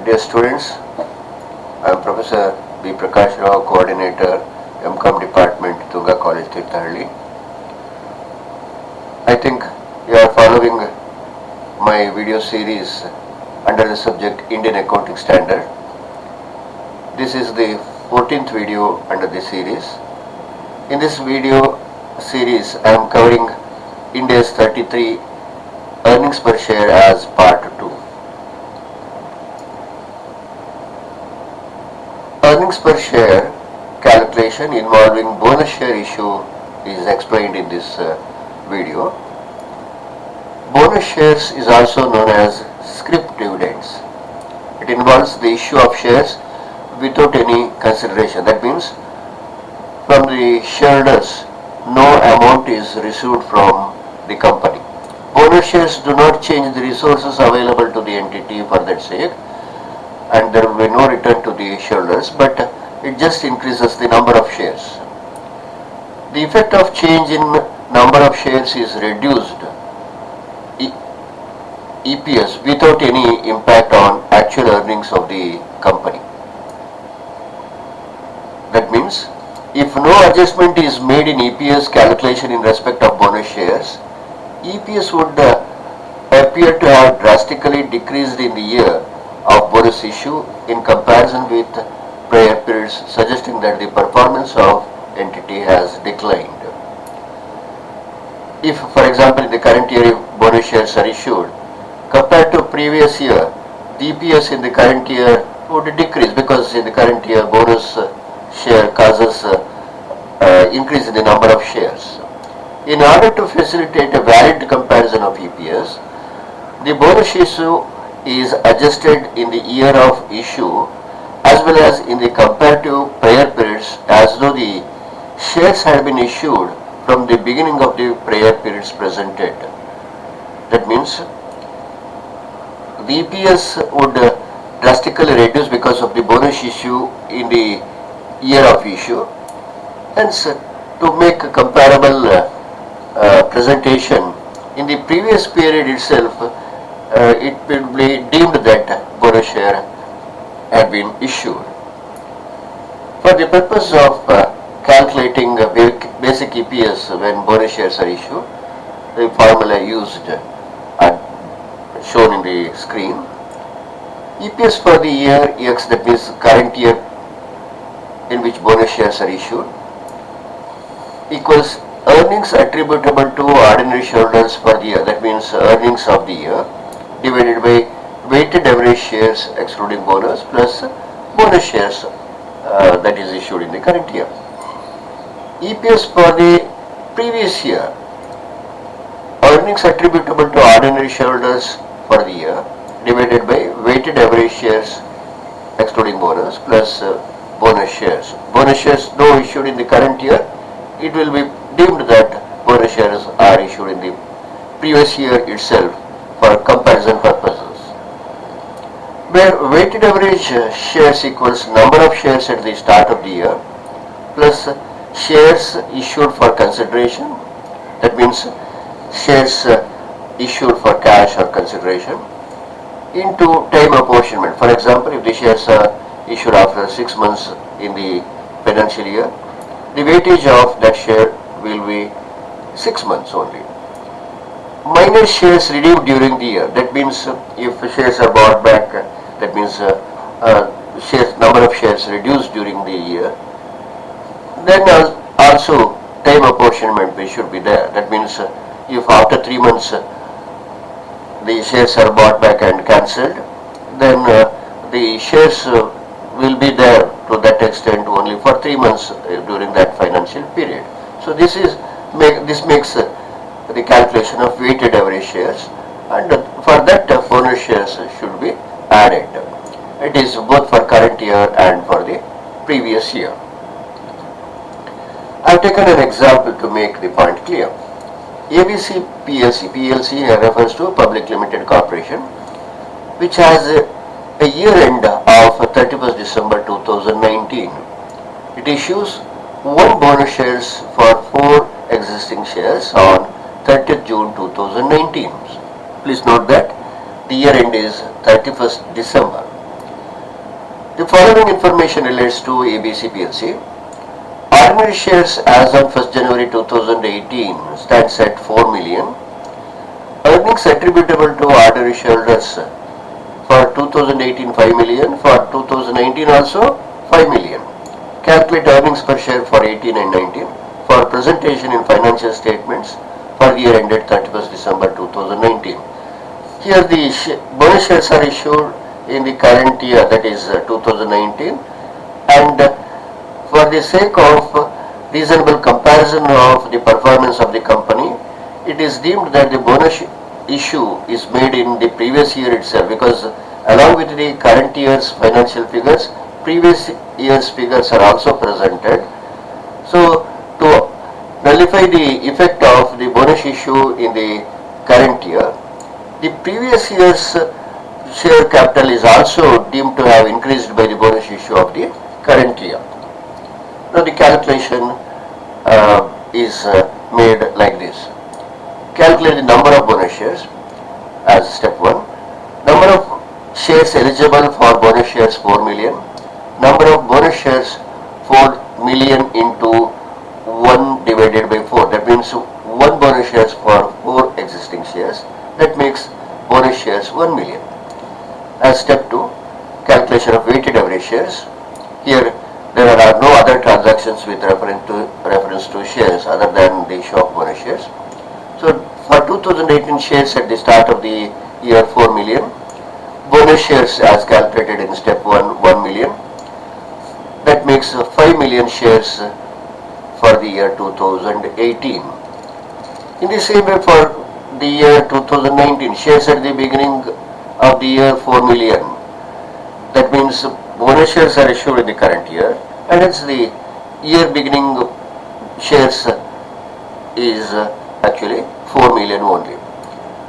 Dear students, I am Professor B. Prakash Rao, Coordinator, MCOM Department, Tunga College, Tirthahalli. I think you are following my video series under the subject Indian Accounting Standard. This is the 14th video under this series. In this video series, I am covering India's 33 earnings per share as part 2. Earnings per share calculation involving bonus share issue is explained in this video. Bonus shares is also known as scrip dividends. It involves the issue of shares without any consideration. That means from the shareholders no amount is received from the company. Bonus shares do not change the resources available to the entity for that sake, and there will be no return to the shareholders, but it just increases the number of shares. The effect of change in number of shares is reduced EPS without any impact on actual earnings of the company. That means if no adjustment is made in EPS calculation in respect of bonus shares, EPS would appear to have drastically decreased in the year of bonus issue in comparison with prior periods, suggesting that the performance of entity has declined. If, for example, in the current year if bonus shares are issued, compared to previous year, the EPS in the current year would decrease because in the current year bonus share causes increase in the number of shares. In order to facilitate a valid comparison of EPS, the bonus issue is adjusted in the year of issue as well as in the comparative prior periods as though the shares had been issued from the beginning of the prior periods presented. That means the EPS would drastically reduce because of the bonus issue in the year of issue. Hence, to make a comparable presentation in the previous period itself, it will be deemed that bonus share had been issued. For the purpose of calculating basic EPS when bonus shares are issued, the formula used are shown in the screen. EPS for the year X, that means current year in which bonus shares are issued, equals earnings attributable to ordinary shareholders for the year, that means earnings of the year, divided by weighted average shares excluding bonus plus bonus shares that is issued in the current year. EPS for the previous year, earnings attributable to ordinary shareholders for the year, divided by weighted average shares excluding bonus plus bonus shares. Bonus shares though issued in the current year, it will be deemed that bonus shares are issued in the previous year itself for comparison purposes. Where weighted average shares equals number of shares at the start of the year plus shares issued for consideration, that means shares issued for cash or consideration, into time apportionment. For example, if the shares are issued after 6 months in the financial year, the weightage of that share will be 6 months only. Minus shares redeemed during the year, that means if shares are bought back, that means number of shares reduced during the year, then also time apportionment should be there. That means if after 3 months the shares are bought back and cancelled, then the shares will be there to that extent only for 3 months during that financial period. So this makes the calculation of weighted average shares, and for that bonus shares should be added. It is both for current year and for the previous year. I have taken an example to make the point clear. ABC PLC refers to a public limited corporation which has a year end of 31st December 2019. It issues 1 bonus shares for 4 existing shares on 30th June 2019. Please note that the year end is 31st December. The following information relates to ABC PLC. Ordinary shares as on 1st January 2018 stands at 4 million. Earnings attributable to ordinary shareholders for 2018 5 million, for 2019 also 5 million. Calculate earnings per share for 18 and 19 for presentation in financial statements for the year ended 31st December 2019. Here the bonus shares are issued in the current year, that is 2019, and for the sake of reasonable comparison of the performance of the company, it is deemed that the bonus issue is made in the previous year itself, because along with the current year's financial figures, previous year's figures are also presented. So to nullify the effect of the bonus issue in the current year, the previous year's share capital is also deemed to have increased by the bonus issue of the current year. Now the calculation is made like this. Calculate the number of bonus shares as step 1. Number of shares eligible for bonus shares 4 million. Number of bonus shares 4 million into 1 divided by 4. That means 1 bonus shares for 4 existing shares. That makes bonus shares 1 million. As step 2, calculation of weighted average shares. Here there are no other transactions with reference to shares other than the issue of bonus shares. So for 2018 shares at the start of the year 4 million, bonus shares as calculated in step 1 1 million. That makes 5 million shares for the year 2018. In the same way for the year 2019, shares at the beginning of the year 4 million. That means bonus shares are issued in the current year, and hence the year beginning shares is actually 4 million only.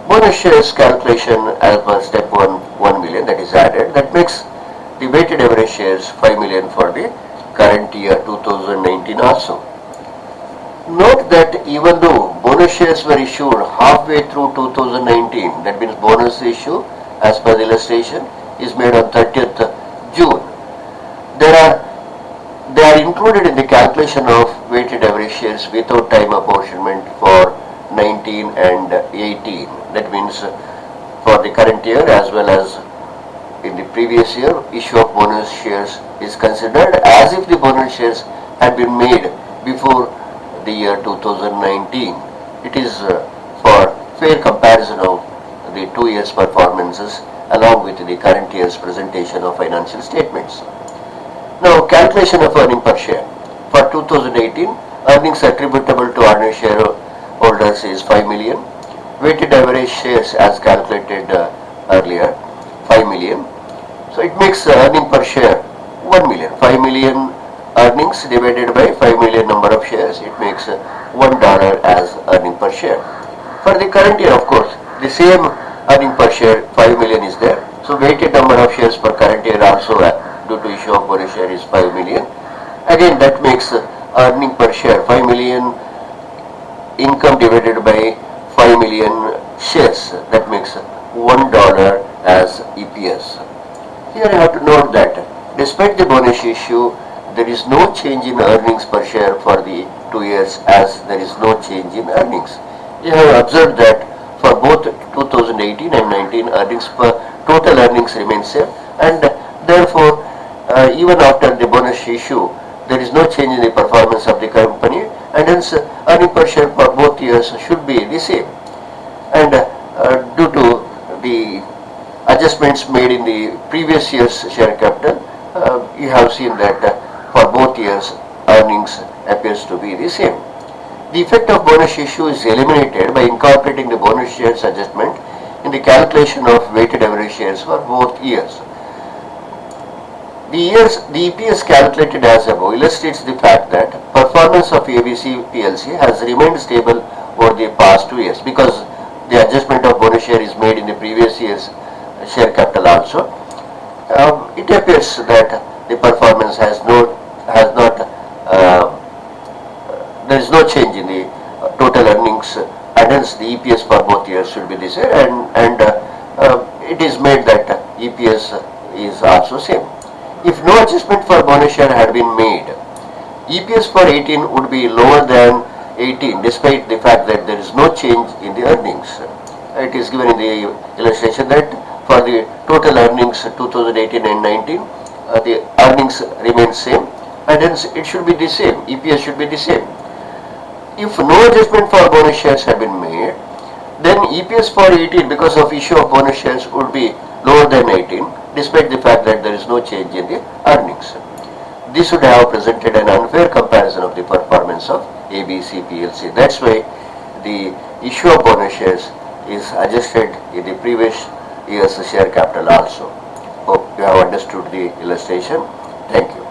Bonus shares calculation as per step 1 1 million, that is added. That makes the weighted average shares 5 million for the current year 2019 also. Note that even though bonus shares were issued halfway through 2019, that means bonus issue as per the illustration is made on 30th June, they are included in the calculation of weighted average shares without time apportionment for 19 and 18. That means for the current year as well as in the previous year, issue of bonus shares is considered as if the bonus shares had been made before the year 2019. It is for fair comparison of the 2 years' performances along with the current year's presentation of financial statements. Now, calculation of earning per share. For 2018, earnings attributable to ordinary shareholders is 5 million. Weighted average shares as calculated earlier, 5 million. So it makes earning per share 1 million. 5 million earnings divided by 5 million number of shares, it makes $1 as earning per share. For the current year, of course, the same earning per share 5 million is there. So weighted number of shares per current year also due to issue of bonus share is 5 million. Again, that makes earning per share 5 million income divided by 5 million shares. That makes $1 as EPS. Here I have to note that despite the bonus issue, there is no change in earnings per share for the 2 years, as there is no change in earnings. You have observed that for both 2018 and 19, total earnings remain same, and therefore even after the bonus issue, there is no change in the performance of the company, and hence earning per share for both years should be the same. And due to the adjustments made in the previous year's share capital, you have seen that for both years earnings appears to be the same. The effect of bonus issue is eliminated by incorporating the bonus shares adjustment in the calculation of weighted average shares for both years. The EPS calculated as above illustrates the fact that performance of ABC PLC has remained stable over the past 2 years, because the adjustment of bonus share is made in the previous year's share capital also. It appears that the performance there is no change in the total earnings, and hence the EPS for both years should be the same, and it is made that EPS is also same. If no adjustment for bonus share had been made, EPS for 18 would be lower than 18 despite the fact that there is no change in the earnings. It is given in the illustration that for the total earnings 2018 and 19, the earnings remain same and hence it should be the same, EPS should be the same. If no adjustment for bonus shares have been made, then EPS for 18 because of issue of bonus shares would be lower than 18 despite the fact that there is no change in the earnings. This would have presented an unfair comparison of the performance of ABC PLC. That's why the issue of bonus shares is adjusted in the previous year's share capital also. Hope you have understood the illustration. Thank you.